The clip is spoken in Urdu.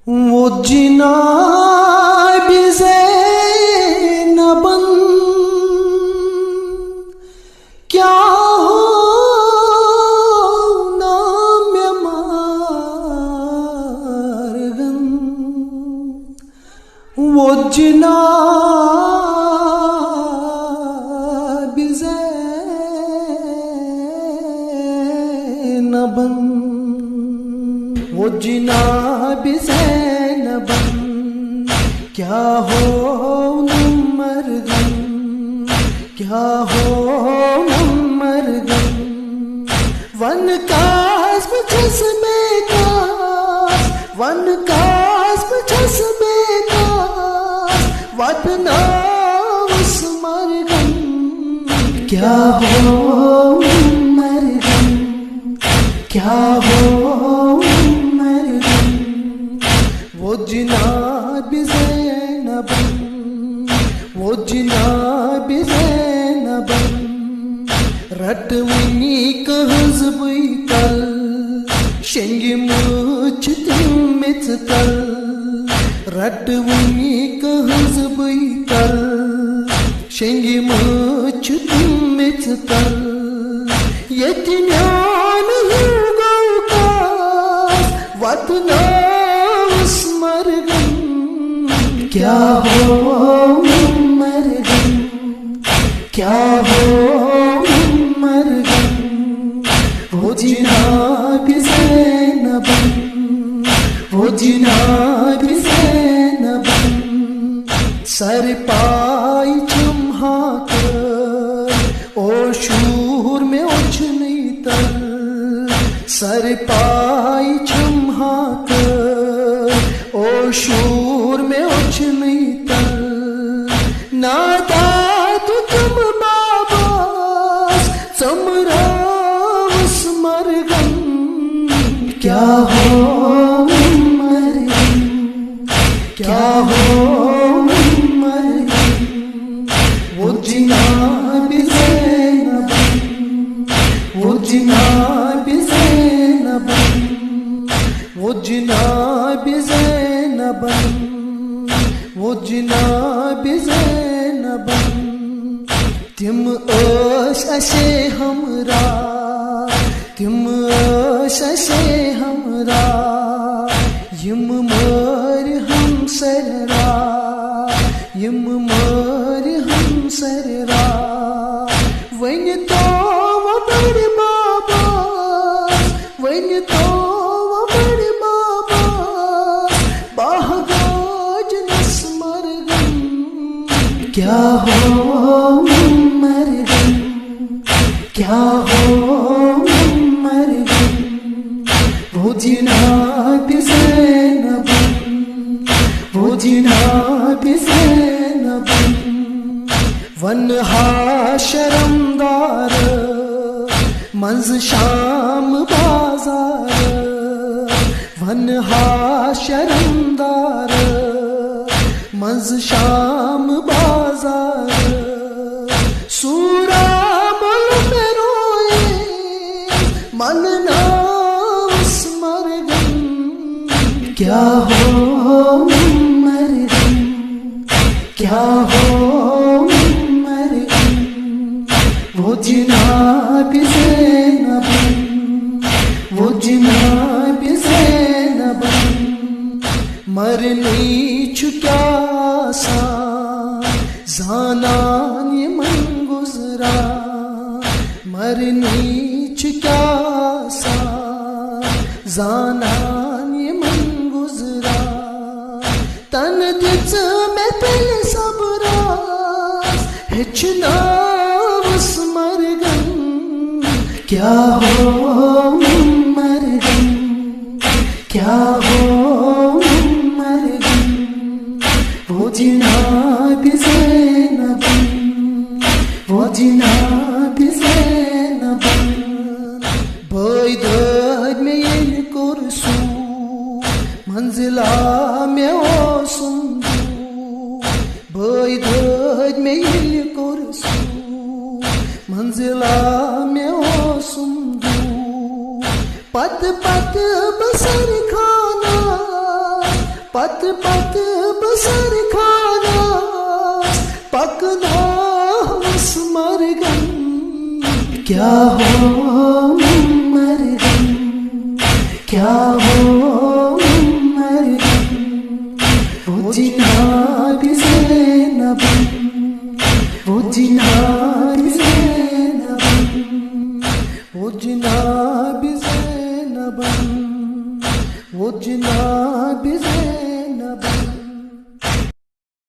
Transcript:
وہ جناب زینبن کیا ہو نام مارگن، وہ جناب زینبن، وہ جناب زینبن کیا ہو مرگن، کیا ہو مرگن، ون کاسب چشمے کاس، ون کاسب چشمے کاس، وطنا اس مرگن کیا ہو مرگن، کیا ہو مرگن، وہ جناب زینبن، وہ جناب زینبن رٹونی کہز بیتل شنگی مچ تمت تل، رٹونی کہز بیتل شنگی مچ تمت تل، یتیمیان ہو کاس وطنا اس مرگن کیا ہو مرگن، کیا ہو مرگن، وہ جناب زینبن، وہ جناب زینبن سر پائی چمہا کر او شور میں اچھنی تل، سر پائی چمہا کر او شور میں اچھنی تل، نادا تو تم باباس سمرا اس مرگن کیا ہو مرگن، کیا ہو مرگن، وہ جناب زینبن، وہ جناب زینبن، وہ جناب زینبن، وہ جناب زینبن تم ٲسۍ اَسے ہمراہ، تم ٲسۍ اَسے ہمراہ، یم مٲرۍ ہمسر راہ، یم مٲرۍ ہمسر راہ، وۄنۍ تووٕ بٔڑِ باباس، وۄنۍ تووٕ بٔڑِ باباس باہ گاجنس مرگن کیا ہو مرگن، کیا ہو مرگن، وہ جناب زینبن، وہ جناب زینبن ونہا شرمدار منز شام بازار، ونہا شرمدار منز شام بازار، سورا مل میں روئے من ناس مرگن کیا ہو مرگن، کیا ہو مرگن، وہ جناب زینبن، وہ جناب زینبن مرنی چھُ کیا آسان زانان یمن گزران، مرنی چھُ کیا آسان زانان یمن گزران، تن دِژ مےٚ تیٚلہِ صبراس ہیٚچھناوُس مرگن کیا ہو مرگن، کیا ہو مرگن، وہ جناب زینبن، وہ جناب زینبن بٲے دٲدۍ مےٚ ییٚلہِ کوٚر سوٗ منزِلا مےٚ اوسُم دوٗر، بٲے دٲدۍ مےٚ ییٚلہِ کوٚر سوٗ منزِلا مےٚ اوسُم دوٗر، پتہٕ پتہٕ بہٕ سر کھانا پت پت بسر کھانا پکنا اس مرگن کیا ہو مرگن کیا ہو مرگن وہ جناب زینب وہ جناب زینب وہ جناب زینب وہ جناب زینب